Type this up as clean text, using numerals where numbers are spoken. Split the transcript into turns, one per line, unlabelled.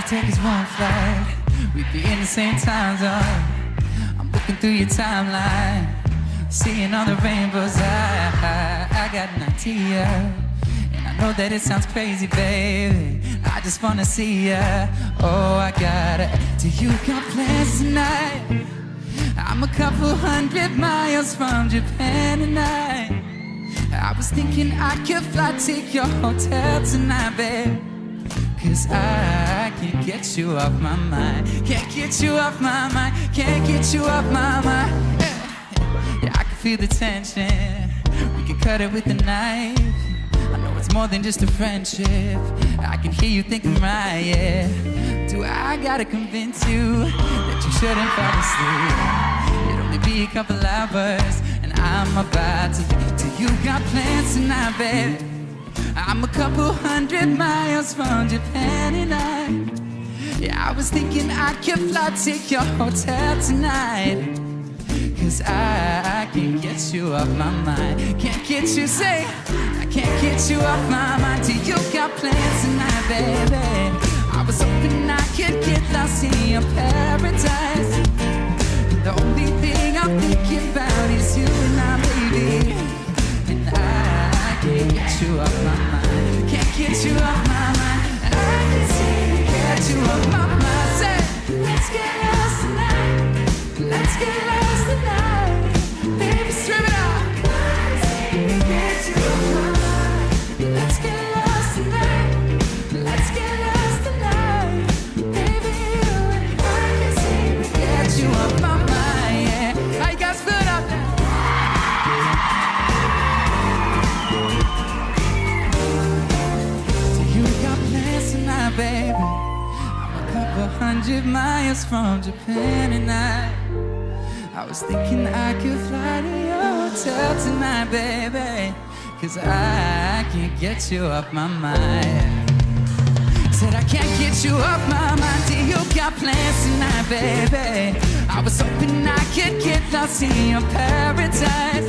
Take us one flight, we'd be in the same time zone. I'm looking through your timeline, seeing all the rainbows. I got an idea, and I know that it sounds crazy, baby. I just wanna see ya. Oh, I got it. Do you got plans tonight? I'm a couple 100 miles from Japan tonight. I was thinking I could fly to your hotel tonight, babe. 'Cause I can't get you off my mind. Can't get you off my mind. Can't get you off my mind. Yeah, I can feel the tension. We could cut it with a knife. I know it's more than just a friendship. I can hear you thinking, right, yeah. Do I gotta convince you that you shouldn't fall asleep? It'll only be a couple hours, and I'm about to. Do you got plans tonight, baby? I'm a couple 100 miles from Japan tonight. Yeah, I was thinking I could fly to your hotel tonight. 'Cause I can't get you off my mind. Can't get you, say, I can't get you off my mind. Do you got plans tonight, baby? I was hoping I could get lost in your paradise. The only thing I'm thinking about is you and I, baby. And I can't get you off my mind. Can't get you off my mind. I can see get you off my mind. Say, let's get lost tonight. Let's get lost tonight. Baby, strip it out. Get you off my mind. Let's get lost tonight. Let's get lost tonight. Baby, you and I can see get you off my mind. Yeah. How you guys feeling out there? Baby, I'm a couple 100 miles from Japan tonight. I was thinking I could fly to your hotel tonight, baby. 'Cause I can't get you off my mind. Said I can't get you off my mind. Do you got plans tonight, baby? I was hoping I could get lost in your paradise.